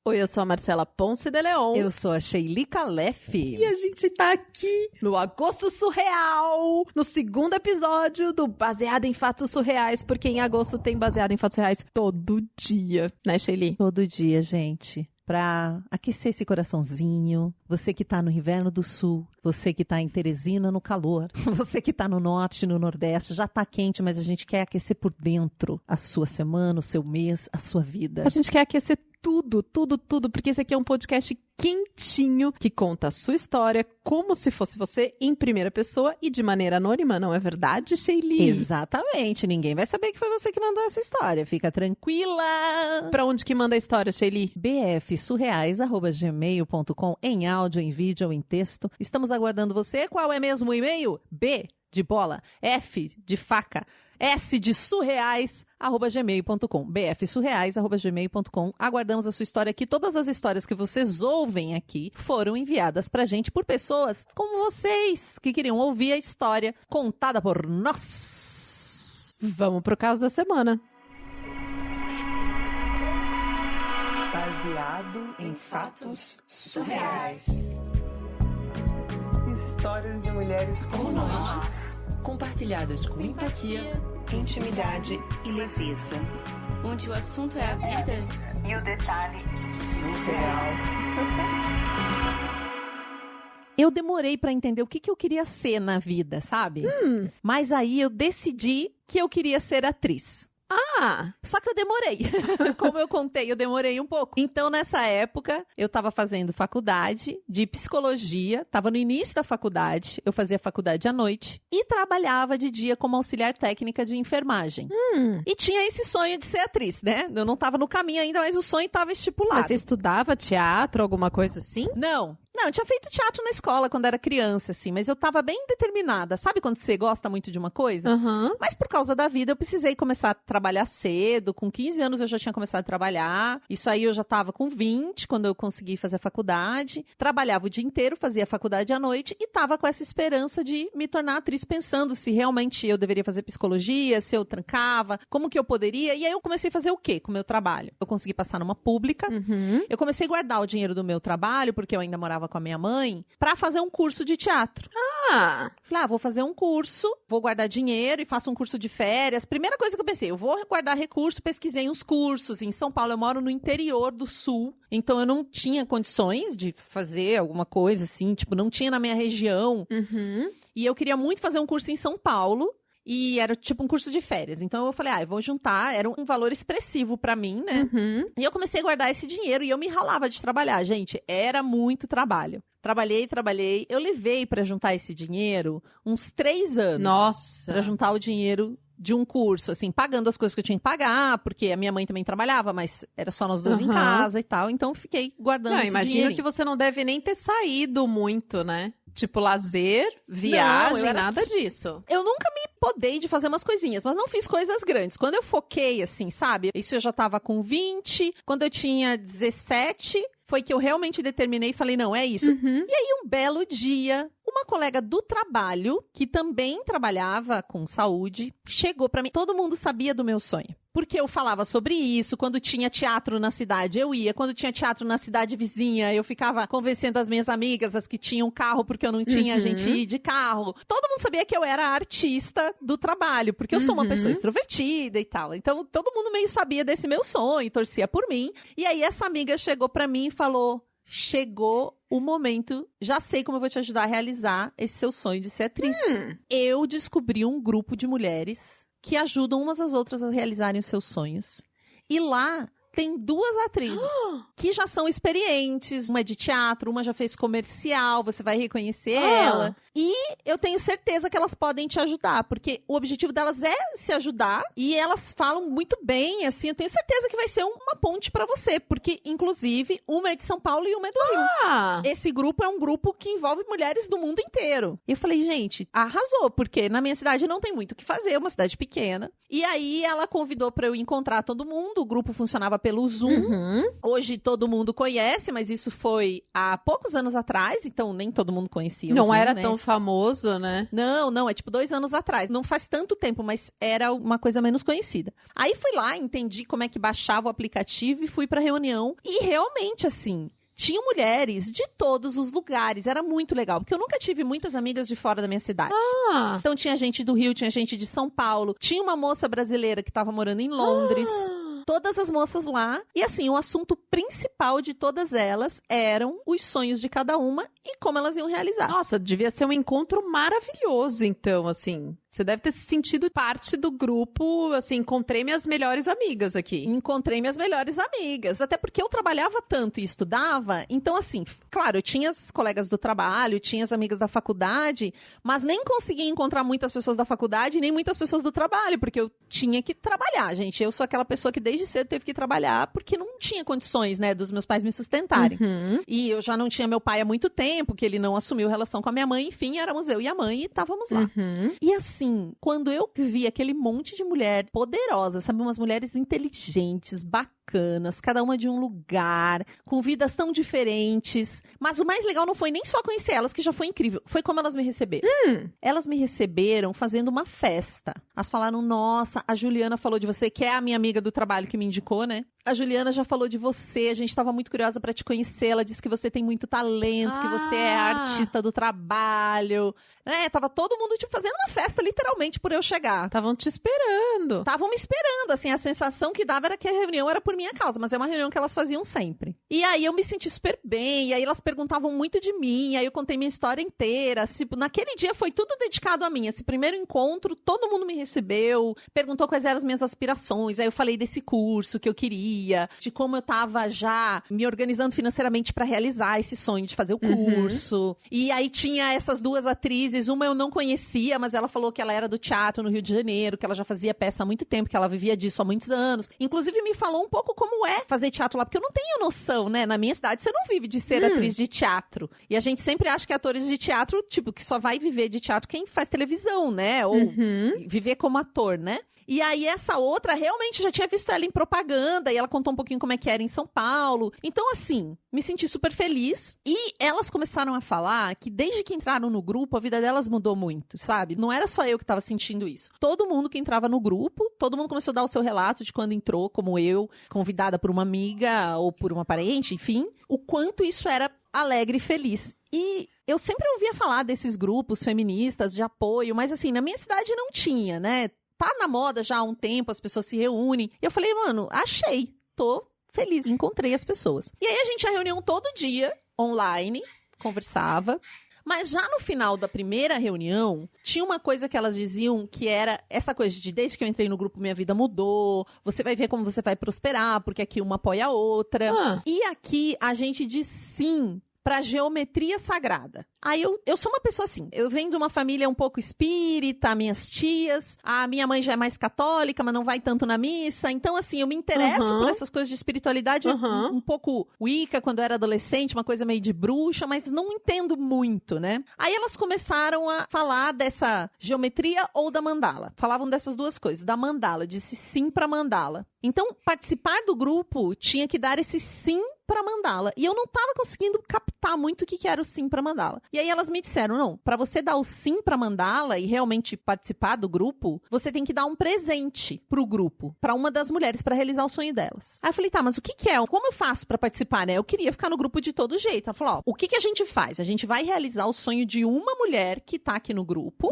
Oi, eu sou a Marcela Ponce de Leon. Eu sou a Sheili Calef. E a gente tá aqui no Agosto Surreal, no segundo episódio do Baseado em Fatos Surreais, porque em agosto tem Baseado em Fatos Surreais todo dia, né, Sheili? Todo dia, gente. Pra aquecer esse coraçãozinho, você que tá no inverno do sul, você que tá em Teresina no calor, você que tá no norte, no nordeste, já tá quente, mas a gente quer aquecer por dentro a sua semana, o seu mês, a sua vida. A gente quer aquecer tudo, porque esse aqui é um podcast quentinho que conta a sua história como se fosse você em primeira pessoa e de maneira anônima, não é verdade, Sheili? Exatamente, ninguém vai saber que foi você que mandou essa história, fica tranquila. Pra onde que manda a história, Sheili? bfsurreais@gmail.com, em áudio, em vídeo ou em texto. Estamos aguardando você. Qual é mesmo o e-mail? B de bola, F de faca, S de surreais@gmail.com, bfsurreais@gmail.com. Aguardamos a sua história aqui. Todas as histórias que vocês ouvem aqui foram enviadas pra gente por pessoas como vocês, que queriam ouvir a história contada por nós. Vamos pro caso da semana. Baseado em fatos surreais. Histórias de mulheres como nós, compartilhadas com empatia, intimidade e leveza. onde o assunto é a vida E o detalhe surreal. Eu demorei pra entender o que eu queria ser na vida, sabe? Mas aí eu decidi que eu queria ser atriz. Só que eu demorei. Como eu contei, eu demorei um pouco. Então, nessa época, eu tava fazendo faculdade de psicologia, tava no início da faculdade, eu fazia faculdade à noite e trabalhava de dia como auxiliar técnica de enfermagem. E tinha esse sonho de ser atriz, né? Eu não tava no caminho ainda, mas o sonho tava estipulado. Mas você estudava teatro, alguma coisa assim? Não, eu tinha feito teatro na escola quando era criança, assim, mas eu tava bem determinada. Sabe quando você gosta muito de uma coisa? Aham. Mas por causa da vida, eu precisei começar a trabalhar cedo. Com 15 anos eu já tinha começado a trabalhar. Isso aí eu já tava com 20, quando eu consegui fazer a faculdade. Trabalhava o dia inteiro, fazia a faculdade à noite e tava com essa esperança de me tornar atriz, pensando se realmente eu deveria fazer psicologia, se eu trancava, como que eu poderia. E aí eu comecei a fazer o quê com o meu trabalho? Eu consegui passar numa pública. Eu comecei a guardar o dinheiro do meu trabalho, porque eu ainda morava com a minha mãe, pra fazer um curso de teatro. Falei, vou fazer um curso, vou guardar dinheiro e faço um curso de férias. Primeira coisa que eu pensei, eu vou guardar recurso, pesquisei uns cursos. Em São Paulo, eu moro no interior do sul, então eu não tinha condições de fazer alguma coisa assim, tipo, não tinha na minha região. E eu queria muito fazer um curso em São Paulo. E era tipo um curso de férias. Então eu falei, eu vou juntar. Era um valor expressivo pra mim, né? E eu comecei a guardar esse dinheiro e eu me ralava de trabalhar. Gente, era muito trabalho. Trabalhei. Eu levei pra juntar esse dinheiro uns 3 anos. Nossa! Pra juntar o dinheiro de um curso, assim, pagando as coisas que eu tinha que pagar, porque a minha mãe também trabalhava, mas era só nós dois em casa e tal. Então fiquei guardando esse Imagino dinheirinho. que você não deve nem ter saído muito, né? Tipo, lazer, viagem, nada disso. Eu nunca me podei de fazer umas coisinhas, mas não fiz coisas grandes. Quando eu foquei, assim, sabe? Isso eu já tava com 20. Quando eu tinha 17, foi que eu realmente determinei e falei, não, é isso. E aí, um belo dia, uma colega do trabalho, que também trabalhava com saúde, chegou pra mim. Todo mundo sabia do meu sonho. Porque eu falava sobre isso, quando tinha teatro na cidade eu ia, quando tinha teatro na cidade vizinha, eu ficava convencendo as minhas amigas, as que tinham carro, porque eu não tinha, a gente ir de carro. Todo mundo sabia que eu era a artista do trabalho, porque eu sou uma pessoa extrovertida e tal. Então, todo mundo meio sabia desse meu sonho, torcia por mim. E aí, essa amiga chegou pra mim e falou, chegou o momento, já sei como eu vou te ajudar a realizar esse seu sonho de ser atriz. Eu descobri um grupo de mulheres que ajudam umas às outras a realizarem os seus sonhos. E lá tem 2 atrizes que já são experientes. Uma é de teatro, uma já fez comercial, você vai reconhecer ela. E eu tenho certeza que elas podem te ajudar, porque o objetivo delas é se ajudar e elas falam muito bem, assim, eu tenho certeza que vai ser uma ponte pra você, porque, inclusive, uma é de São Paulo e uma é do Rio. Esse grupo é um grupo que envolve mulheres do mundo inteiro. E eu falei, gente, arrasou, porque na minha cidade não tem muito o que fazer, é uma cidade pequena. E aí ela convidou pra eu encontrar todo mundo, o grupo funcionava pelo Zoom. Hoje todo mundo conhece, mas isso foi há poucos anos atrás, então nem todo mundo conhecia o Zoom, Não era né? tão famoso, né? Não, é tipo 2 anos atrás. Não faz tanto tempo, mas era uma coisa menos conhecida. Aí fui lá, entendi como é que baixava o aplicativo e fui pra reunião. E realmente, assim, tinham mulheres de todos os lugares. Era muito legal, porque eu nunca tive muitas amigas de fora da minha cidade. Então tinha gente do Rio, tinha gente de São Paulo. Tinha uma moça brasileira que estava morando em Londres. Todas as moças lá. E assim, o assunto principal de todas elas eram os sonhos de cada uma e como elas iam realizar. Nossa, devia ser um encontro maravilhoso, então, assim. Você deve ter se sentido parte do grupo, assim, encontrei minhas melhores amigas aqui. Encontrei minhas melhores amigas, até porque eu trabalhava tanto e estudava, então assim, claro, eu tinha as colegas do trabalho, tinha as amigas da faculdade, mas nem conseguia encontrar muitas pessoas da faculdade, nem muitas pessoas do trabalho, porque eu tinha que trabalhar, gente. Eu sou aquela pessoa que desde cedo teve que trabalhar, porque não tinha condições, né, dos meus pais me sustentarem. E eu já não tinha meu pai há muito tempo, que ele não assumiu relação com a minha mãe, enfim, éramos eu e a mãe e estávamos lá. E assim, quando eu vi aquele monte de mulher poderosa, sabe? Umas mulheres inteligentes, bacanas, cada uma de um lugar, com vidas tão diferentes. Mas o mais legal não foi nem só conhecer elas, que já foi incrível. Foi como elas me receberam. Elas me receberam fazendo uma festa. Elas falaram, nossa, a Juliana falou de você, que é a minha amiga do trabalho que me indicou, né? A Juliana já falou de você, a gente estava muito curiosa para te conhecer, ela disse que você tem muito talento, que você é a artista do trabalho. Tava todo mundo, tipo, fazendo uma festa, literalmente, por eu chegar. Estavam te esperando. Estavam me esperando, assim, a sensação que dava era que a reunião era por minha causa, mas é uma reunião que elas faziam sempre. E aí eu me senti super bem, e aí elas perguntavam muito de mim, aí eu contei minha história inteira, tipo, naquele dia foi tudo dedicado a mim, esse primeiro encontro, todo mundo me recebeu, perguntou quais eram as minhas aspirações, aí eu falei desse curso que eu queria, de como eu tava já me organizando financeiramente pra realizar esse sonho de fazer o curso, e aí tinha essas duas atrizes, uma eu não conhecia, mas ela falou que ela era do teatro no Rio de Janeiro, que ela já fazia peça há muito tempo, que ela vivia disso há muitos anos. Inclusive me falou um pouco como é fazer teatro lá, porque eu não tenho noção, né? Na minha cidade você não vive de ser atriz de teatro. E a gente sempre acha que atores de teatro, tipo, que só vai viver de teatro quem faz televisão, né? Ou viver como ator, né? E aí essa outra, realmente já tinha visto ela em propaganda, e ela contou um pouquinho como é que era em São Paulo. Então, assim, me senti super feliz. E elas começaram a falar que desde que entraram no grupo, a vida delas mudou muito, sabe? Não era só eu que tava sentindo isso. Todo mundo que entrava no grupo, todo mundo começou a dar o seu relato de quando entrou, como eu, convidada por uma amiga ou por uma parente, enfim, o quanto isso era alegre e feliz. E eu sempre ouvia falar desses grupos feministas de apoio, mas assim, na minha cidade não tinha, né? Tá na moda já há um tempo, as pessoas se reúnem. E eu falei, mano, achei, tô feliz, encontrei as pessoas. E aí a gente tinha reunião todo dia, online, conversava. Mas já no final da primeira reunião, tinha uma coisa que elas diziam que era essa coisa de desde que eu entrei no grupo, minha vida mudou, você vai ver como você vai prosperar, porque aqui uma apoia a outra. E aqui a gente diz sim pra geometria sagrada. Aí eu sou uma pessoa assim, eu venho de uma família um pouco espírita, minhas tias, a minha mãe já é mais católica, mas não vai tanto na missa, então assim, eu me interesso por essas coisas de espiritualidade, um pouco Wicca quando eu era adolescente, uma coisa meio de bruxa, mas não entendo muito, né? Aí elas começaram a falar dessa geometria ou da mandala, falavam dessas duas coisas, da mandala, disse sim pra mandala. Então, participar do grupo tinha que dar esse sim pra mandala. E eu não tava conseguindo captar muito o que era o sim pra mandala. E aí elas me disseram, não, pra você dar o sim pra mandala e realmente participar do grupo, você tem que dar um presente pro grupo, pra uma das mulheres, pra realizar o sonho delas. Aí eu falei, tá, mas o que é? Como eu faço pra participar, né? Eu queria ficar no grupo de todo jeito. Ela falou, ó, o que a gente faz? A gente vai realizar o sonho de uma mulher que tá aqui no grupo,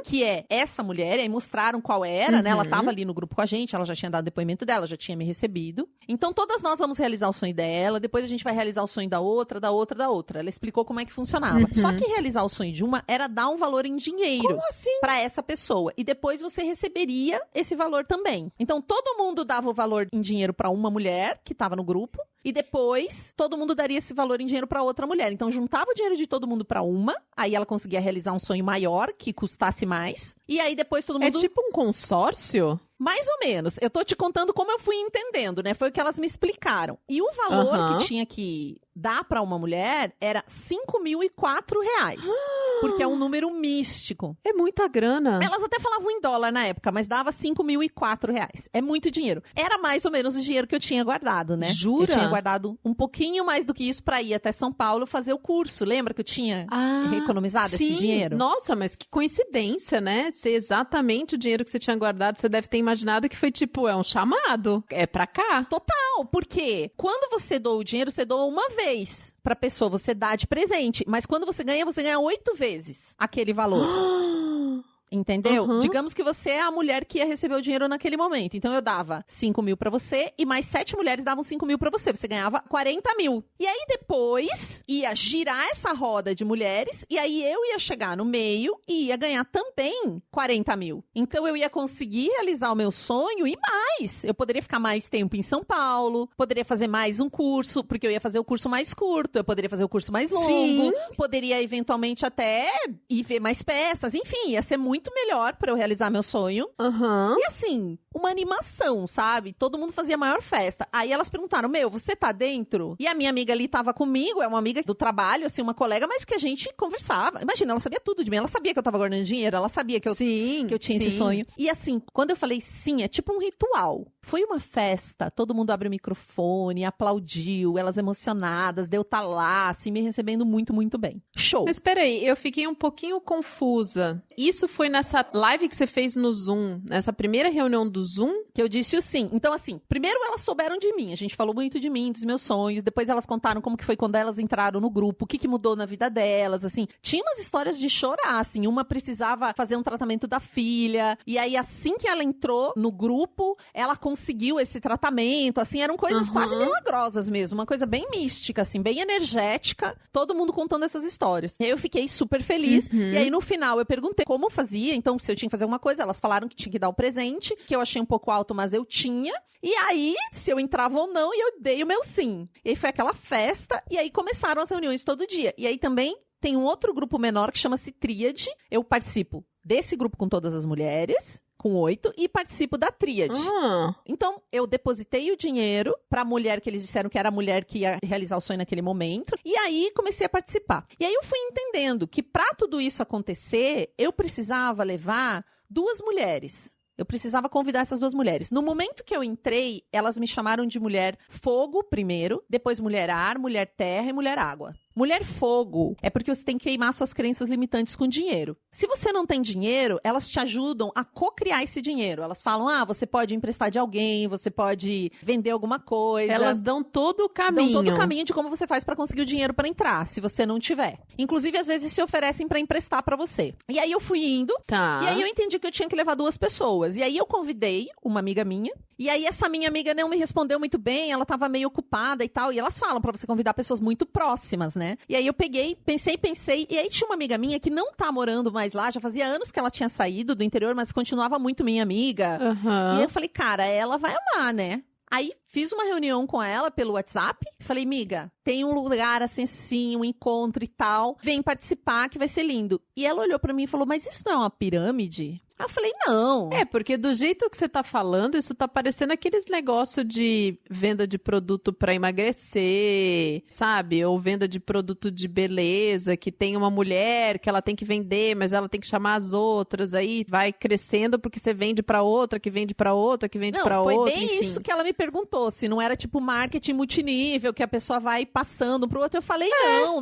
que é essa mulher, e aí mostraram qual era, né? Ela tava ali no grupo com a gente, ela já tinha dado depoimento dela, já tinha me recebido. Então todas nós vamos realizar o sonho dela, depois a gente vai realizar o sonho da outra, da outra, da outra. Ela explicou como é que funcionava. Só que realizar o sonho de uma era dar um valor em dinheiro. Como assim? Pra essa pessoa. E depois você receberia esse valor também. Então todo mundo dava o valor em dinheiro pra uma mulher que tava no grupo. E depois, todo mundo daria esse valor em dinheiro pra outra mulher. Então, juntava o dinheiro de todo mundo pra uma. Aí ela conseguia realizar um sonho maior, que custasse mais. E aí, depois, todo mundo... É tipo um consórcio? Mais ou menos. Eu tô te contando como eu fui entendendo, né? Foi o que elas me explicaram. E o valor que tinha que dar pra uma mulher era R$ 5.004. porque é um número místico. É muita grana. Elas até falavam em dólar na época, mas dava R$5.004. É muito dinheiro. Era mais ou menos o dinheiro que eu tinha guardado, né? Jura? Eu tinha guardado um pouquinho mais do que isso pra ir até São Paulo fazer o curso. Lembra que eu tinha economizado sim. esse dinheiro? Nossa, mas que coincidência, né? Ser exatamente o dinheiro que você tinha guardado, você deve ter imaginado que foi tipo, é um chamado, é pra cá. Não, porque quando você doa o dinheiro, você doa uma vez pra pessoa, você dá de presente. Mas quando você ganha 8 vezes aquele valor. Entendeu? Uhum. Digamos que você é a mulher que ia receber o dinheiro naquele momento. Então eu dava 5 mil pra você e mais 7 mulheres davam 5 mil pra você. Você ganhava 40 mil. E aí depois ia girar essa roda de mulheres e aí eu ia chegar no meio e ia ganhar também 40 mil. Então eu ia conseguir realizar o meu sonho e mais. Eu poderia ficar mais tempo em São Paulo, poderia fazer mais um curso, porque eu ia fazer o curso mais curto, eu poderia fazer o curso mais longo, Sim. poderia eventualmente até ir ver mais peças, enfim, ia ser muito melhor pra eu realizar meu sonho. Aham. E assim, uma animação, sabe? Todo mundo fazia a maior festa. Aí elas perguntaram, você tá dentro? E a minha amiga ali tava comigo, é uma amiga do trabalho, assim, uma colega, mas que a gente conversava. Imagina, ela sabia tudo de mim, ela sabia que eu tava guardando dinheiro, ela sabia que eu tinha esse sonho. E assim, quando eu falei sim, é tipo um ritual. Foi uma festa, todo mundo abre o microfone, aplaudiu, elas emocionadas, deu tá lá, assim, me recebendo muito, muito bem. Show! Mas peraí, eu fiquei um pouquinho confusa. Isso foi nessa live que você fez no Zoom, nessa primeira reunião do Zoom? Que eu disse o sim. Então, assim, primeiro elas souberam de mim, a gente falou muito de mim, dos meus sonhos, depois elas contaram como que foi quando elas entraram no grupo, o que mudou na vida delas, assim. Tinha umas histórias de chorar, assim, uma precisava fazer um tratamento da filha, e aí assim que ela entrou no grupo, ela conseguiu esse tratamento, assim, eram coisas quase milagrosas mesmo, uma coisa bem mística, assim, bem energética, todo mundo contando essas histórias. E aí eu fiquei super feliz, e aí no final eu perguntei como fazia, então se eu tinha que fazer alguma coisa, elas falaram que tinha que dar o presente, que eu achei um pouco alto, mas eu tinha, e aí, se eu entrava ou não, e eu dei o meu sim. E aí foi aquela festa, e aí começaram as reuniões todo dia. E aí também tem um outro grupo menor que chama-se Tríade, eu participo desse grupo com todas as mulheres, com 8, e participo da Tríade. Então, eu depositei o dinheiro pra mulher que eles disseram que era a mulher que ia realizar o sonho naquele momento, e aí comecei a participar. E aí eu fui entendendo que pra tudo isso acontecer, eu precisava levar 2 mulheres. Eu precisava convidar essas 2 mulheres. No momento que eu entrei, elas me chamaram de mulher fogo primeiro, depois mulher ar, mulher terra e mulher água. Mulher fogo é porque você tem que queimar suas crenças limitantes com dinheiro. Se você não tem dinheiro, elas te ajudam a co-criar esse dinheiro. Elas falam, você pode emprestar de alguém, você pode vender alguma coisa. Elas dão todo o caminho. Dão todo o caminho de como você faz pra conseguir o dinheiro pra entrar, se você não tiver. Inclusive, às vezes se oferecem pra emprestar pra você. E aí eu fui indo, Tá. e aí eu entendi que eu tinha que levar 2 pessoas. E aí eu convidei uma amiga minha, e aí essa minha amiga não me respondeu muito bem, ela tava meio ocupada e tal, e elas falam pra você convidar pessoas muito próximas, né? E aí eu peguei, pensei, e aí tinha uma amiga minha que não tá morando mais lá, já fazia anos que ela tinha saído do interior, mas continuava muito minha amiga. E aí eu falei, cara, ela vai amar, né? Aí fiz uma reunião com ela pelo WhatsApp, falei, miga, tem um lugar assim, um encontro e tal, vem participar que vai ser lindo. E ela olhou pra mim e falou, mas isso não é uma pirâmide? Aí eu falei, não. É, porque do jeito que você tá falando, isso tá parecendo aqueles negócios de venda de produto pra emagrecer, sabe? Ou venda de produto de beleza, que tem uma mulher que ela tem que vender, mas ela tem que chamar as outras, aí vai crescendo porque você vende pra outra, que vende pra outra, que vende pra outra, Não, foi bem enfim. isso que ela me perguntou, se não era tipo marketing multinível, que a pessoa vai passando pro outro. Eu falei,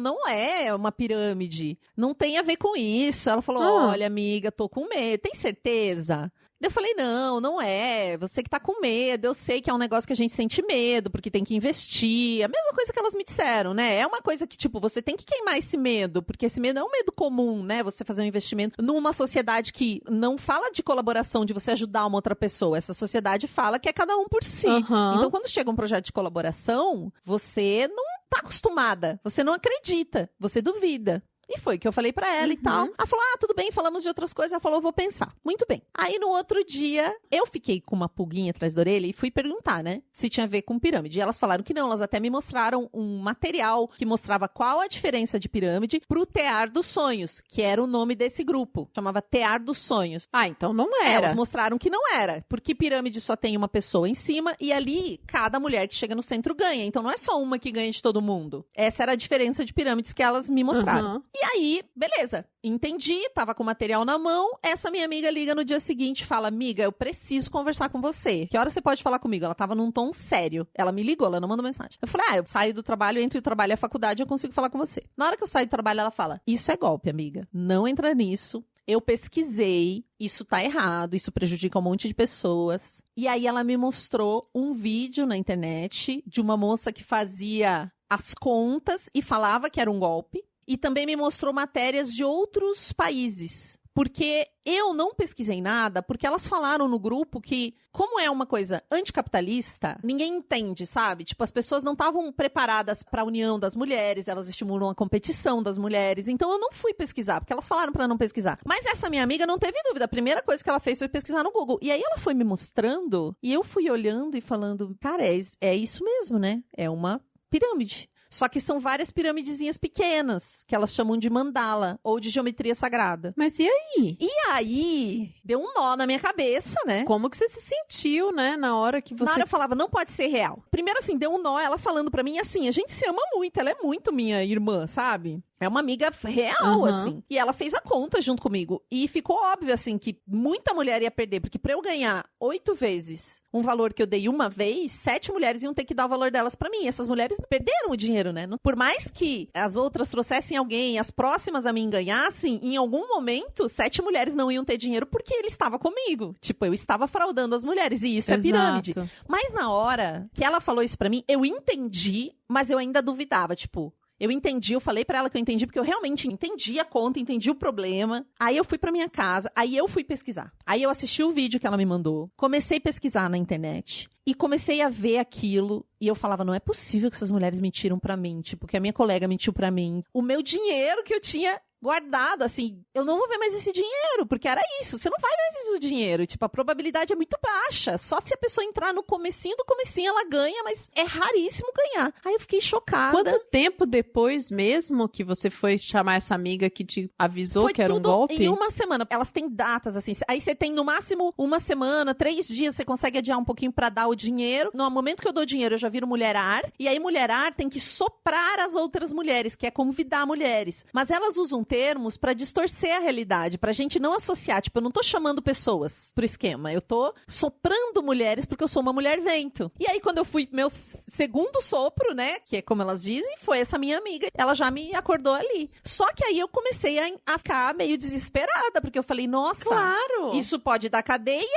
não é uma pirâmide, não tem a ver com isso. Ela falou, olha amiga, tô com medo, tem certeza? Eu falei, não é, você que tá com medo, eu sei que é um negócio que a gente sente medo, porque tem que investir, a mesma coisa que elas me disseram, né, é uma coisa que, tipo, você tem que queimar esse medo, porque esse medo é um medo comum, né, você fazer um investimento numa sociedade que não fala de colaboração, de você ajudar uma outra pessoa, essa sociedade fala que é cada um por si, então quando chega um projeto de colaboração, você não tá acostumada, você não acredita, você duvida. E foi que eu falei pra ela e tal. Ela falou, tudo bem, falamos de outras coisas. Ela falou, vou pensar. Muito bem. Aí, no outro dia, eu fiquei com uma pulguinha atrás da orelha e fui perguntar, né, se tinha a ver com pirâmide. E elas falaram que não. Elas até me mostraram um material que mostrava qual a diferença de pirâmide pro Tear dos Sonhos, que era o nome desse grupo. Chamava Tear dos Sonhos. Então não era. Elas mostraram que não era. Porque pirâmide só tem uma pessoa em cima e ali, cada mulher que chega no centro ganha. Então, não é só uma que ganha de todo mundo. Essa era a diferença de pirâmides que elas me mostraram. E E aí, beleza. Entendi, tava com o material na mão. Essa minha amiga liga no dia seguinte e fala, amiga, eu preciso conversar com você. Que hora você pode falar comigo? Ela tava num tom sério. Ela me ligou, ela não mandou mensagem. Eu falei, eu saio do trabalho, entre o trabalho e a faculdade, eu consigo falar com você. Na hora que eu saio do trabalho, ela fala, isso é golpe, amiga. Não entra nisso. Eu pesquisei, isso tá errado, isso prejudica um monte de pessoas. E aí ela me mostrou um vídeo na internet de uma moça que fazia as contas e falava que era um golpe. E também me mostrou matérias de outros países. Porque eu não pesquisei nada, porque elas falaram no grupo que, como é uma coisa anticapitalista, ninguém entende, sabe? Tipo, as pessoas não estavam preparadas para a união das mulheres, elas estimulam a competição das mulheres. Então eu não fui pesquisar, porque elas falaram para não pesquisar. Mas essa minha amiga não teve dúvida. A primeira coisa que ela fez foi pesquisar no Google. E aí ela foi me mostrando, e eu fui olhando e falando, cara, é isso mesmo, né? É uma pirâmide. Só que são várias piramidezinhas pequenas, que elas chamam de mandala, ou de geometria sagrada. Mas e aí? E aí, deu um nó na minha cabeça, né? Como que você se sentiu, né, na hora que você... Na hora eu falava, não pode ser real. Primeiro assim, deu um nó, ela falando pra mim assim, a gente se ama muito, ela é muito minha irmã, sabe? É uma amiga real, assim. E ela fez a conta junto comigo. E ficou óbvio, assim, que muita mulher ia perder. Porque pra eu ganhar 8 vezes um valor que eu dei uma vez, 7 mulheres iam ter que dar o valor delas pra mim. E essas mulheres perderam o dinheiro, né? Por mais que as outras trouxessem alguém, as próximas a mim ganhassem, em algum momento, 7 mulheres não iam ter dinheiro porque ele estava comigo. Tipo, eu estava fraudando as mulheres. E isso é pirâmide. Mas na hora que ela falou isso pra mim, eu entendi, mas eu ainda duvidava. Tipo... Eu entendi, eu falei pra ela que eu entendi, porque eu realmente entendi a conta, entendi o problema. Aí eu fui pra minha casa, aí eu fui pesquisar. Aí eu assisti o vídeo que ela me mandou, comecei a pesquisar na internet e comecei a ver aquilo. E eu falava, não é possível que essas mulheres mentiram pra mim, tipo, que a minha colega mentiu pra mim. O meu dinheiro que eu tinha guardado, assim, eu não vou ver mais esse dinheiro, porque era isso, você não vai mais ver o dinheiro, tipo, a probabilidade é muito baixa, só se a pessoa entrar no comecinho do comecinho ela ganha, mas é raríssimo ganhar. Aí eu fiquei chocada. Quanto tempo depois mesmo que você foi chamar essa amiga que te avisou que era um golpe? Em uma semana, elas têm datas, assim, aí você tem no máximo uma semana, 3 dias, você consegue adiar um pouquinho pra dar o dinheiro. No momento que eu dou dinheiro, eu já viro mulherar, e aí mulherar tem que soprar as outras mulheres, que é convidar mulheres, mas elas usam termos pra distorcer a realidade, pra gente não associar. Tipo, eu não tô chamando pessoas pro esquema, eu tô soprando mulheres porque eu sou uma mulher vento. E aí, quando eu fui, meu segundo sopro, né, que é como elas dizem, foi essa minha amiga, ela já me acordou ali. Só que aí eu comecei a ficar meio desesperada, porque eu falei, nossa, claro, isso pode dar cadeia,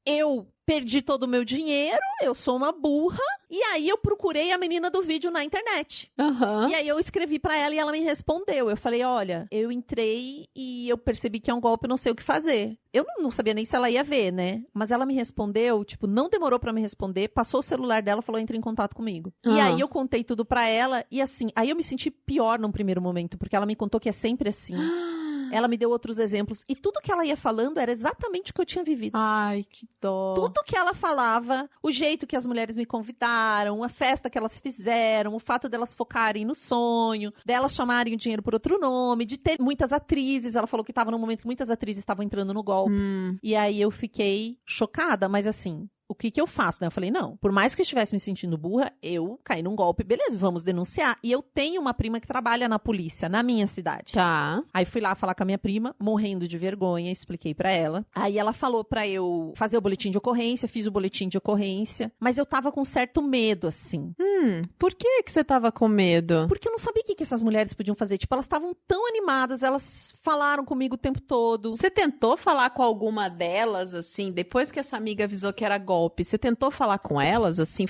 eu perdi todo o meu dinheiro, eu sou uma burra. E aí eu procurei a menina do vídeo na internet. E aí eu escrevi pra ela e ela me respondeu. Eu falei, olha, eu entrei e eu percebi que é um golpe, eu não sei o que fazer. Eu não sabia nem se ela ia ver, né? Mas ela me respondeu, tipo, não demorou pra me responder, passou o celular dela, falou, entre em contato comigo. E aí eu contei tudo pra ela e assim, aí eu me senti pior num primeiro momento, porque ela me contou que é sempre assim. Ela me deu outros exemplos. E tudo que ela ia falando era exatamente o que eu tinha vivido. Ai, que dó. Tudo que ela falava, o jeito que as mulheres me convidaram, a festa que elas fizeram, o fato delas focarem no sonho, delas chamarem o dinheiro por outro nome, de ter muitas atrizes. Ela falou que estava num momento que muitas atrizes estavam entrando no golpe. E aí eu fiquei chocada, mas assim... O que eu faço, né? Eu falei, não, por mais que eu estivesse me sentindo burra, eu caí num golpe, beleza, vamos denunciar. E eu tenho uma prima que trabalha na polícia, na minha cidade. Tá. Aí fui lá falar com a minha prima, morrendo de vergonha, expliquei pra ela. Aí ela falou pra eu fazer o boletim de ocorrência, fiz o boletim de ocorrência, mas eu tava com certo medo, assim. Por que você tava com medo? Porque eu não sabia o que essas mulheres podiam fazer. Tipo, elas estavam tão animadas, elas falaram comigo o tempo todo. Você tentou falar com alguma delas, assim, depois que essa amiga avisou que era golpe? Você tentou falar com elas, assim,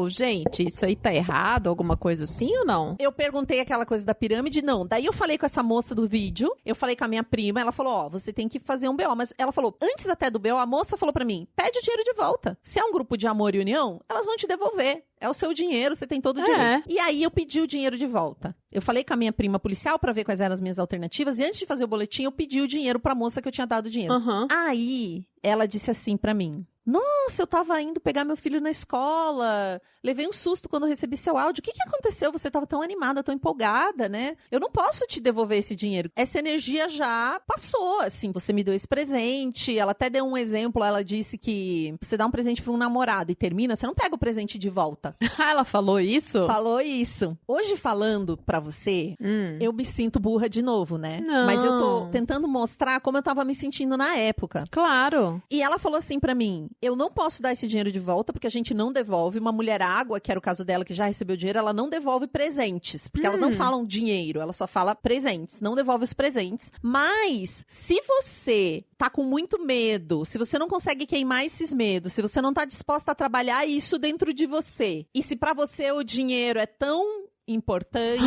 gente, isso aí tá errado, alguma coisa assim ou não? Eu perguntei aquela coisa da pirâmide, não. Daí eu falei com essa moça do vídeo, eu falei com a minha prima, ela falou, você tem que fazer um BO. Mas ela falou, antes até do BO, a moça falou pra mim, pede o dinheiro de volta. Se é um grupo de amor e união, elas vão te devolver. É o seu dinheiro, você tem todo o direito. E aí eu pedi o dinheiro de volta. Eu falei com a minha prima policial pra ver quais eram as minhas alternativas, e antes de fazer o boletim, eu pedi o dinheiro pra moça que eu tinha dado o dinheiro. Aí ela disse assim pra mim, Nossa, eu tava indo pegar meu filho na escola, levei um susto quando recebi seu áudio. O que aconteceu? Você tava tão animada, tão empolgada, né? Eu não posso te devolver esse dinheiro. Essa energia já passou, assim, você me deu esse presente. Ela até deu um exemplo, ela disse que você dá um presente pra um namorado e termina, você não pega o presente de volta. Ah, ela falou isso? Falou isso. Hoje, falando pra você, eu me sinto burra de novo, né? Não. Mas eu tô tentando mostrar como eu tava me sentindo na época. Claro. E ela falou assim pra mim, eu não posso dar esse dinheiro de volta, porque a gente não devolve. Uma mulher água, que era o caso dela, que já recebeu dinheiro, ela não devolve presentes. Porque elas não falam dinheiro, ela só fala presentes. Não devolve os presentes. Mas, se você tá com muito medo, se você não consegue queimar esses medos, se você não tá disposta a trabalhar isso dentro de você, e se pra você o dinheiro é tão importante,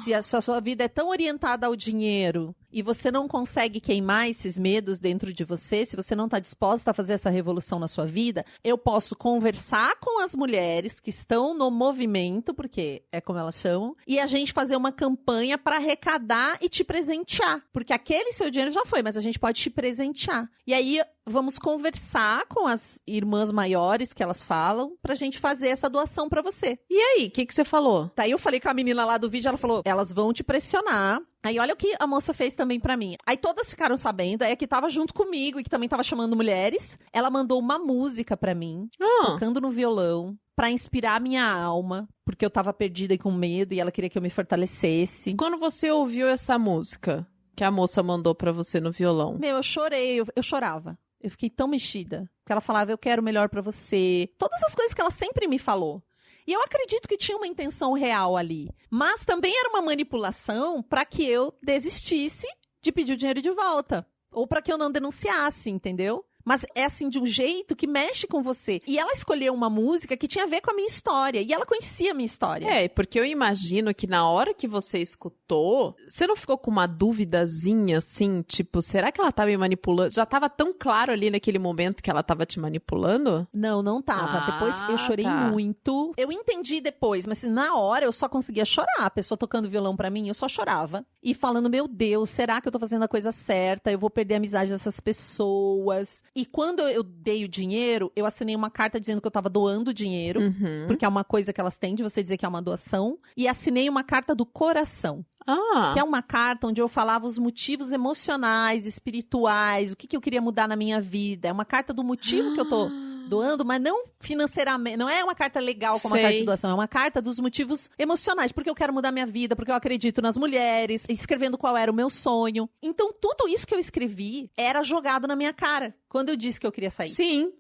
se a sua vida é tão orientada ao dinheiro e você não consegue queimar esses medos dentro de você, se você não está disposta a fazer essa revolução na sua vida, eu posso conversar com as mulheres que estão no movimento, porque é como elas chamam, e a gente fazer uma campanha para arrecadar e te presentear. Porque aquele seu dinheiro já foi, mas a gente pode te presentear. E aí vamos conversar com as irmãs maiores que elas falam pra gente fazer essa doação pra você. E aí, o que você falou? Daí eu falei com a menina lá do vídeo, ela falou, elas vão te pressionar. Aí olha o que a moça fez também pra mim. Aí todas ficaram sabendo, aí a que tava junto comigo e que também tava chamando mulheres, ela mandou uma música pra mim, tocando no violão, pra inspirar a minha alma, porque eu tava perdida e com medo e ela queria que eu me fortalecesse. Quando você ouviu essa música que a moça mandou pra você no violão? Meu, eu chorei, eu chorava. Eu fiquei tão mexida. Porque ela falava, eu quero o melhor pra você. Todas as coisas que ela sempre me falou. E eu acredito que tinha uma intenção real ali. Mas também era uma manipulação para que eu desistisse de pedir o dinheiro de volta. Ou para que eu não denunciasse, entendeu? Mas é assim, de um jeito que mexe com você. E ela escolheu uma música que tinha a ver com a minha história. E ela conhecia a minha história. É, porque eu imagino que na hora que você escutou, você não ficou com uma duvidazinha assim, tipo, será que ela tá me manipulando? Já tava tão claro ali naquele momento que ela tava te manipulando? Não tava. Depois eu chorei muito. Eu entendi depois, mas na hora eu só conseguia chorar. A pessoa tocando violão pra mim, eu só chorava. E falando, meu Deus, será que eu tô fazendo a coisa certa? Eu vou perder a amizade dessas pessoas. E quando eu dei o dinheiro, eu assinei uma carta dizendo que eu tava doando dinheiro, porque é uma coisa que elas têm de você dizer que é uma doação, e assinei uma carta do coração. Que é uma carta onde eu falava os motivos emocionais, espirituais, o que eu queria mudar na minha vida. É uma carta do motivo que eu tô doando, mas não financeiramente. Não é uma carta legal como uma carta de doação. É uma carta dos motivos emocionais. Porque eu quero mudar minha vida, porque eu acredito nas mulheres, escrevendo qual era o meu sonho. Então, tudo isso que eu escrevi era jogado na minha cara quando eu disse que eu queria sair. Sim.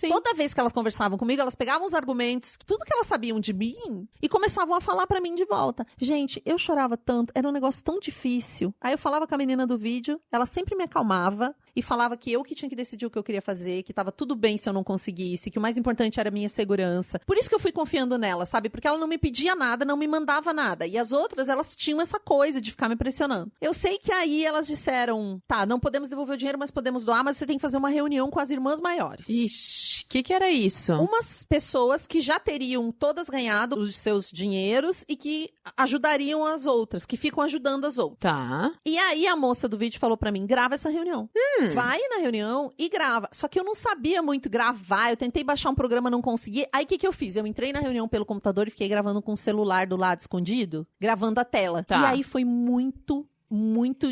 Toda vez que elas conversavam comigo, elas pegavam os argumentos, tudo que elas sabiam de mim, e começavam a falar pra mim de volta. Gente, eu chorava tanto, era um negócio tão difícil. Aí eu falava com a menina do vídeo, ela sempre me acalmava e falava que eu que tinha que decidir o que eu queria fazer, que tava tudo bem se eu não conseguisse, que o mais importante era a minha segurança. Por isso que eu fui confiando nela, sabe? Porque ela não me pedia nada, não me mandava nada. E as outras, elas tinham essa coisa de ficar me pressionando. Eu sei que aí elas disseram, tá, não podemos devolver o dinheiro, mas podemos doar, mas você tem que fazer uma reunião com as irmãs maiores. Ixi. O que era isso? Umas pessoas que já teriam todas ganhado os seus dinheiros e que ajudariam as outras, que ficam ajudando as outras. Tá. E aí a moça do vídeo falou pra mim, grava essa reunião. Vai na reunião e grava. Só que eu não sabia muito gravar, eu tentei baixar um programa, não consegui. Aí o que eu fiz? Eu entrei na reunião pelo computador e fiquei gravando com o celular do lado escondido, gravando a tela. Tá. E aí foi muito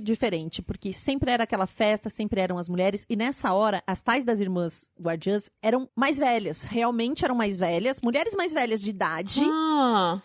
diferente, porque sempre era aquela festa, sempre eram as mulheres, e nessa hora, as tais das irmãs guardiãs eram mais velhas, realmente eram mais velhas, mulheres mais velhas de idade,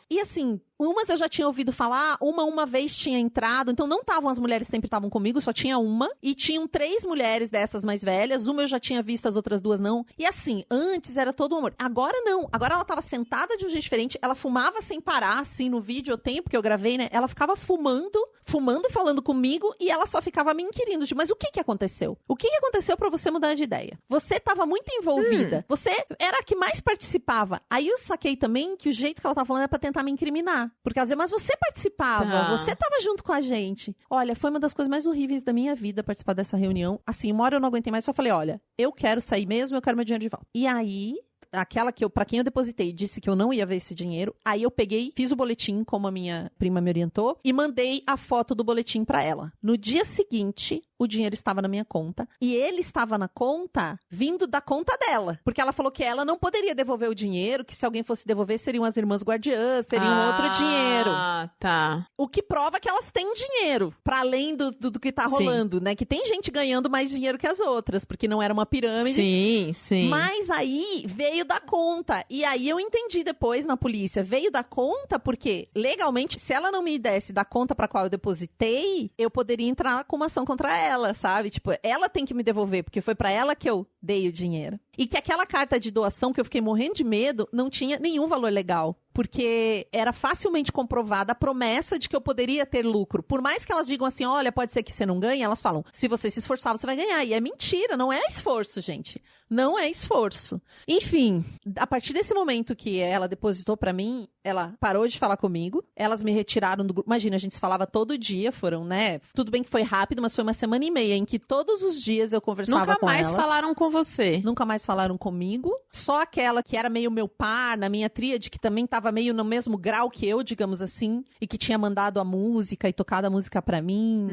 e assim, umas eu já tinha ouvido falar, uma vez tinha entrado, então não estavam as mulheres sempre estavam comigo, só tinha uma, e tinham 3 mulheres dessas mais velhas, uma eu já tinha visto, as outras 2 não, e assim, antes era todo amor, agora não, agora ela tava sentada de um jeito diferente, ela fumava sem parar, assim, no vídeo, o tempo que eu gravei, né, ela ficava fumando e falando comigo, e ela só ficava me inquirindo, mas o que aconteceu? O que aconteceu pra você mudar de ideia? Você tava muito envolvida, você era a que mais participava, aí eu saquei também que o jeito que ela tava falando era pra tentar me incriminar, porque ela dizia, mas você participava, você tava junto com a gente. Olha, foi uma das coisas mais horríveis da minha vida participar dessa reunião. Assim, uma hora eu não aguentei mais, só falei, olha, eu quero sair mesmo, eu quero meu dinheiro de volta. E aí, aquela pra quem eu depositei, disse que eu não ia ver esse dinheiro. Aí eu peguei, fiz o boletim, como a minha prima me orientou, e mandei a foto do boletim pra ela. No dia seguinte, o dinheiro estava na minha conta, e ele estava na conta vindo da conta dela. Porque ela falou que ela não poderia devolver o dinheiro, que se alguém fosse devolver, seriam as irmãs guardiãs, seria um outro dinheiro. Ah, tá. O que prova que elas têm dinheiro, pra além do que tá rolando, né? Que tem gente ganhando mais dinheiro que as outras, porque não era uma pirâmide. Sim, sim. Mas aí veio da conta. E aí eu entendi depois na polícia. Veio da conta porque, legalmente, se ela não me desse da conta pra qual eu depositei, eu poderia entrar com uma ação contra ela, sabe? Tipo, ela tem que me devolver, porque foi pra ela que eu dei o dinheiro. E que aquela carta de doação, que eu fiquei morrendo de medo, não tinha nenhum valor legal. Porque era facilmente comprovada a promessa de que eu poderia ter lucro. Por mais que elas digam assim, olha, pode ser que você não ganhe, elas falam, se você se esforçar, você vai ganhar. E é mentira, não é esforço, gente. Não é esforço. Enfim, a partir desse momento que ela depositou pra mim, ela parou de falar comigo, elas me retiraram do grupo. Imagina, a gente se falava todo dia, foram, né? Tudo bem que foi rápido, mas foi uma semana e meia em que todos os dias eu conversava com elas. Nunca mais falaram com você. Nunca mais falaram comigo. Só aquela que era meio meu par, na minha tríade, que também tava meio no mesmo grau que eu, digamos assim, e que tinha mandado a música e tocado a música pra mim.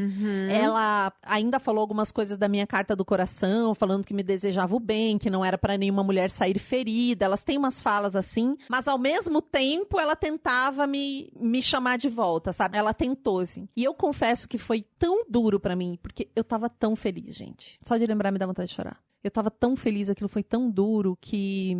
Ela ainda falou algumas coisas da minha carta do coração, falando que me desejava o bem, que não era pra nenhuma mulher sair ferida. Elas têm umas falas assim, mas ao mesmo tempo ela tentava me chamar de volta, sabe? Ela tentou, assim. E eu confesso que foi tão duro pra mim, porque eu tava tão feliz, gente. Só de lembrar me dá vontade de chorar. Eu tava tão feliz, aquilo foi tão duro que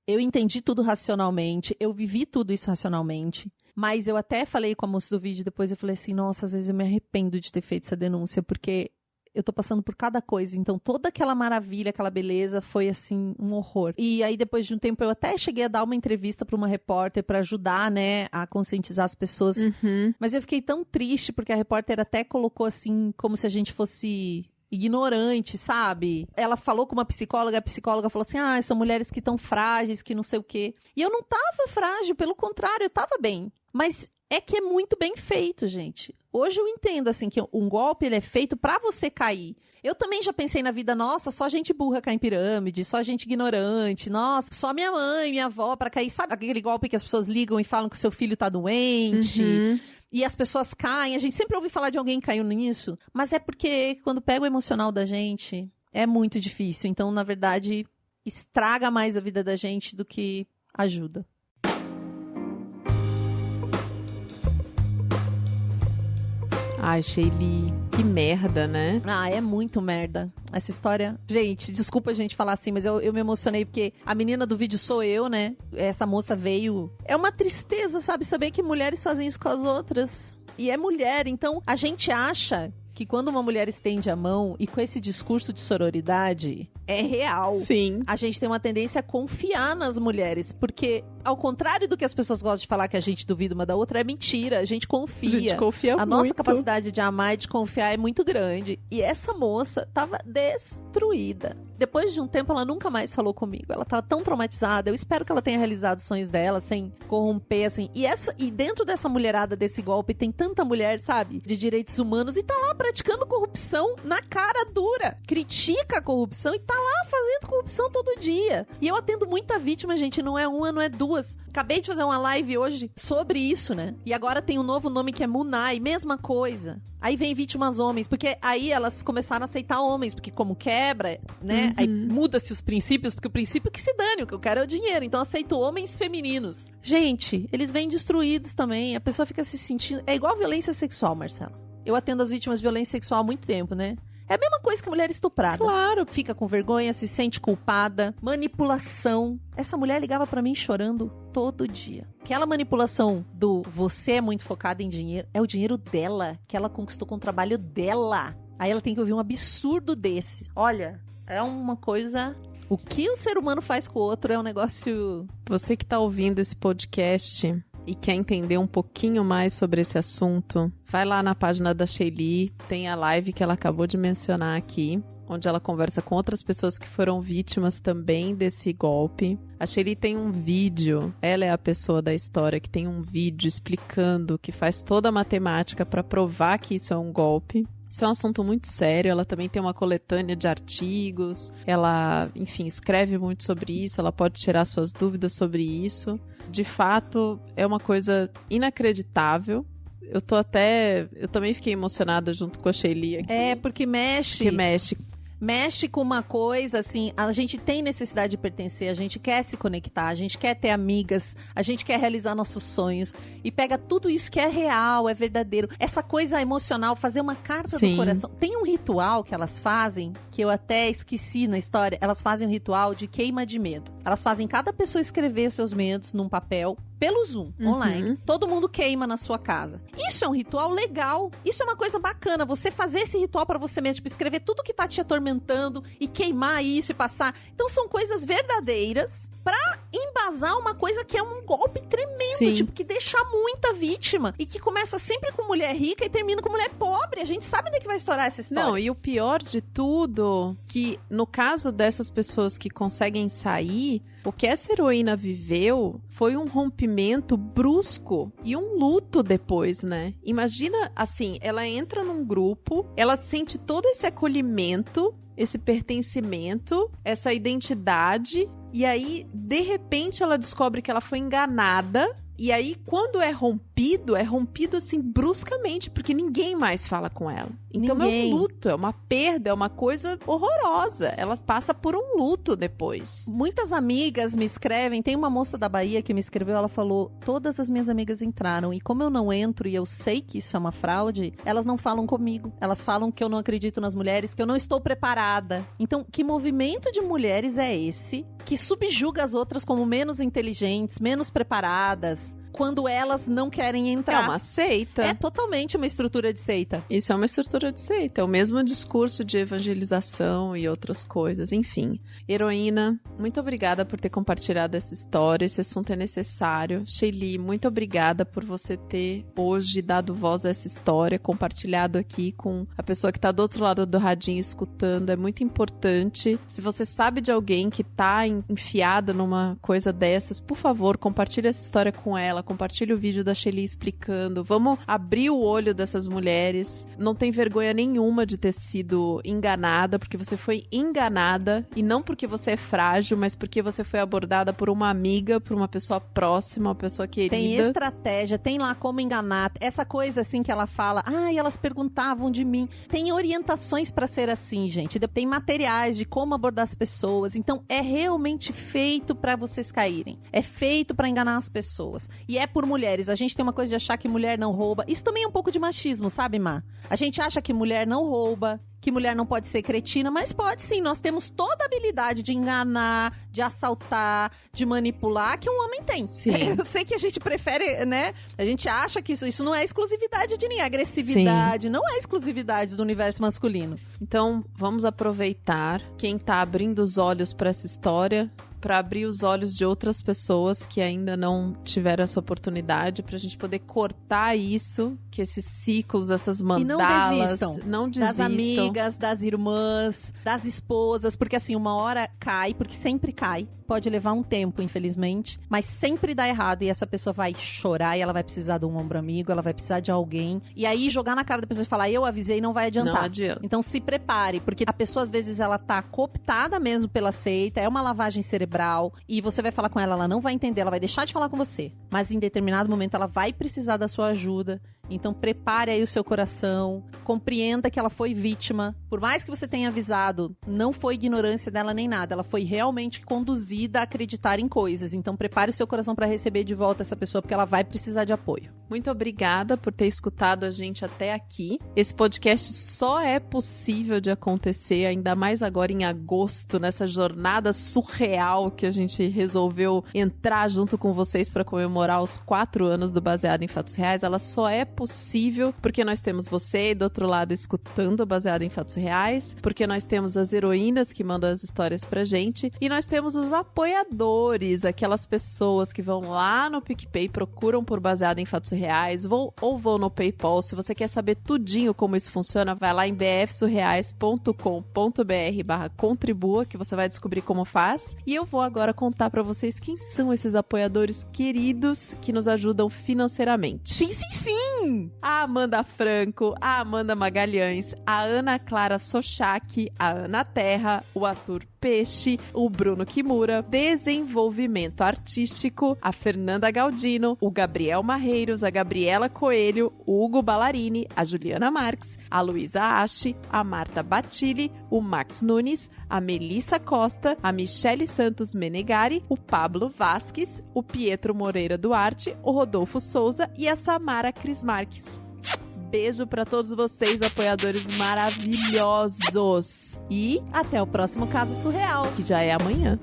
eu entendi tudo racionalmente, eu vivi tudo isso racionalmente. Mas eu até falei com a moça do vídeo depois, eu falei assim, nossa, às vezes eu me arrependo de ter feito essa denúncia, porque eu tô passando por cada coisa. Então, toda aquela maravilha, aquela beleza foi, assim, um horror. E aí, depois de um tempo, eu até cheguei a dar uma entrevista pra uma repórter pra ajudar, né, a conscientizar as pessoas. Mas eu fiquei tão triste, porque a repórter até colocou, assim, como se a gente fosse ignorante, sabe? Ela falou com uma psicóloga, a psicóloga falou assim, são mulheres que estão frágeis, que não sei o quê. E eu não tava frágil, pelo contrário, eu tava bem. Mas é que é muito bem feito, gente. Hoje eu entendo, assim, que um golpe, ele é feito pra você cair. Eu também já pensei na vida, nossa, só gente burra cai em pirâmide, só gente ignorante, nossa, só minha mãe, minha avó pra cair. Sabe aquele golpe que as pessoas ligam e falam que o seu filho tá doente? E as pessoas caem. A gente sempre ouve falar de alguém que caiu nisso. Mas é porque quando pega o emocional da gente, é muito difícil. Então, na verdade, estraga mais a vida da gente do que ajuda. Ai, Sheili, que merda, né? É muito merda. Essa história... Gente, desculpa a gente falar assim, mas eu me emocionei porque a menina do vídeo sou eu, né? Essa moça veio... É uma tristeza, sabe? Saber que mulheres fazem isso com as outras. E é mulher, então a gente acha que quando uma mulher estende a mão e com esse discurso de sororidade, é real. Sim. A gente tem uma tendência a confiar nas mulheres, porque ao contrário do que as pessoas gostam de falar que a gente duvida uma da outra, é mentira, a gente confia. A gente confia muito. A nossa capacidade de amar e de confiar é muito grande. E essa moça tava destruída. Depois de um tempo, ela nunca mais falou comigo. Ela tava tão traumatizada. Eu espero que ela tenha realizado os sonhos dela sem corromper, assim. E dentro dessa mulherada desse golpe, tem tanta mulher, sabe? De direitos humanos e tá lá praticando corrupção na cara dura. Critica a corrupção e tá lá fazendo corrupção todo dia. E eu atendo muita vítima, gente. Não é uma, não é duas. Acabei de fazer uma live hoje sobre isso, né? E agora tem um novo nome que é Munai. Mesma coisa. Aí vem vítimas homens, porque aí elas começaram a aceitar homens, porque como quebra, né? Aí muda-se os princípios, porque o princípio que se dane, o que eu quero é o dinheiro. Então eu aceito homens femininos. Gente, eles vêm destruídos também. A pessoa fica se sentindo... É igual violência sexual, Marcela. Eu atendo as vítimas de violência sexual há muito tempo, né? É a mesma coisa que mulher estuprada. Claro. Fica com vergonha, se sente culpada. Manipulação. Essa mulher ligava pra mim chorando todo dia. Aquela manipulação do você é muito focada em dinheiro, é o dinheiro dela, que ela conquistou com o trabalho dela. Aí ela tem que ouvir um absurdo desse. Olha, é uma coisa... O que o ser humano faz com o outro é um negócio... Você que tá ouvindo esse podcast e quer entender um pouquinho mais sobre esse assunto, vai lá na página da Sheili, tem a live que ela acabou de mencionar aqui, onde ela conversa com outras pessoas que foram vítimas também desse golpe. A Sheili tem um vídeo, ela é a pessoa da história que tem um vídeo explicando, que faz toda a matemática para provar que isso é um golpe. Isso é um assunto muito sério, ela também tem uma coletânea de artigos, ela, enfim, escreve muito sobre isso, ela pode tirar suas dúvidas sobre isso. De fato, é uma coisa inacreditável. Eu também fiquei emocionada junto com a Sheili aqui. Porque mexe com uma coisa, assim, a gente tem necessidade de pertencer, a gente quer se conectar, a gente quer ter amigas, a gente quer realizar nossos sonhos, e pega tudo isso que é real, é verdadeiro. Essa coisa emocional, fazer uma carta do coração. Tem um ritual que elas fazem, que eu até esqueci na história, elas fazem um ritual de queima de medo. Elas fazem cada pessoa escrever seus medos num papel, pelo Zoom, online. Todo mundo queima na sua casa. Isso é um ritual legal. Isso é uma coisa bacana. Você fazer esse ritual pra você mesmo, tipo, escrever tudo que tá te atormentando e queimar isso e passar. Então são coisas verdadeiras pra embasar uma coisa que é um golpe tremendo, tipo, que deixa muita vítima e que começa sempre com mulher rica e termina com mulher pobre. A gente sabe onde é que vai estourar essa história. Não, e o pior de tudo, que no caso dessas pessoas que conseguem sair, o que essa heroína viveu foi um rompimento brusco e um luto depois, né? Imagina, assim, ela entra num grupo, ela sente todo esse acolhimento, esse pertencimento, essa identidade, e aí, de repente, ela descobre que ela foi enganada. E aí, quando é rompido assim bruscamente, porque ninguém mais fala com ela. Então é um luto, é uma perda, é uma coisa horrorosa. Ela passa por um luto depois. Muitas amigas me escrevem, tem uma moça da Bahia que me escreveu, ela falou, todas as minhas amigas entraram, e como eu não entro e eu sei que isso é uma fraude, elas não falam comigo. Elas falam que eu não acredito nas mulheres, que eu não estou preparada. Então, que movimento de mulheres é esse que subjuga as outras como menos inteligentes, menos preparadas, quando elas não querem entrar? É uma seita. É totalmente uma estrutura de seita. Isso é uma estrutura de seita. É o mesmo discurso de evangelização e outras coisas. Enfim. Heroína, muito obrigada por ter compartilhado essa história. Esse assunto é necessário. Sheili, muito obrigada por você ter hoje dado voz a essa história, compartilhado aqui com a pessoa que está do outro lado do radinho escutando. É muito importante. Se você sabe de alguém que está enfiada numa coisa dessas, por favor, compartilhe essa história com ela. Compartilhe o vídeo da Sheili explicando. Vamos abrir o olho dessas mulheres. Não tem vergonha nenhuma de ter sido enganada, porque você foi enganada, e não porque você é frágil, mas porque você foi abordada por uma amiga, por uma pessoa próxima, uma pessoa querida. Tem estratégia, tem lá como enganar. Essa coisa assim que ela fala, elas perguntavam de mim. Tem orientações pra ser assim, gente. Tem materiais de como abordar as pessoas. Então é realmente feito pra vocês caírem. É feito pra enganar as pessoas. E é por mulheres. A gente tem uma coisa de achar que mulher não rouba. Isso também é um pouco de machismo, sabe, Má? A gente acha que mulher não rouba, que mulher não pode ser cretina, mas pode sim. Nós temos toda a habilidade de enganar, de assaltar, de manipular, que um homem tem. Sim. Eu sei que a gente prefere, né? A gente acha que isso não é exclusividade de ninguém. Agressividade não é exclusividade do universo masculino. Então, vamos aproveitar quem tá abrindo os olhos para essa história, para abrir os olhos de outras pessoas que ainda não tiveram essa oportunidade, pra gente poder cortar isso, que esses ciclos, essas mandalas, não desistam. Das amigas, das irmãs, das esposas, porque assim, uma hora cai, porque sempre cai, pode levar um tempo, infelizmente, mas sempre dá errado, e essa pessoa vai chorar, e ela vai precisar de um ombro amigo, ela vai precisar de alguém, e aí jogar na cara da pessoa e falar, eu avisei, não vai adiantar. Não adianta. Então se prepare, porque a pessoa às vezes ela tá cooptada mesmo pela seita, é uma lavagem cerebral, e você vai falar com ela, ela não vai entender, ela vai deixar de falar com você, mas em determinado momento ela vai precisar da sua ajuda. Então prepare aí o seu coração, compreenda que ela foi vítima, por mais que você tenha avisado, não foi ignorância dela nem nada, ela foi realmente conduzida a acreditar em coisas. Então prepare o seu coração para receber de volta essa pessoa, porque ela vai precisar de apoio. Muito obrigada por ter escutado a gente até aqui. Esse podcast só é possível de acontecer, ainda mais agora em agosto, nessa jornada surreal que a gente resolveu entrar junto com vocês para comemorar os 4 anos do Baseado em Fatos Reais. Ela só é possível porque nós temos você do outro lado escutando Baseado em Fatos Reais, porque nós temos as heroínas que mandam as histórias pra gente, e nós temos os apoiadores, aquelas pessoas que vão lá no PicPay, procuram por Baseado em Fatos Reais, vão no PayPal. Se você quer saber tudinho como isso funciona, vai lá em bfsurreais.com.br/contribua, que você vai descobrir como faz. E eu vou agora contar pra vocês quem são esses apoiadores queridos que nos ajudam financeiramente. Sim! A Amanda Franco, a Amanda Magalhães, a Ana Clara Sochak, a Ana Terra, o Arthur Peixe, o Bruno Kimura, desenvolvimento artístico, a Fernanda Galdino, o Gabriel Marreiros, a Gabriela Coelho, o Hugo Ballarini, a Juliana Marques, a Luísa Ashi, a Marta Batilli, o Max Nunes, a Melissa Costa, a Michele Santos Menegari, o Pablo Vasques, o Pietro Moreira Duarte, o Rodolfo Souza e a Samara Cris Marques. Beijo pra todos vocês, apoiadores maravilhosos. E até o próximo Caso Surreal, que já é amanhã.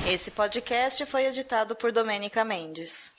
Esse podcast foi editado por Domênica Mendes.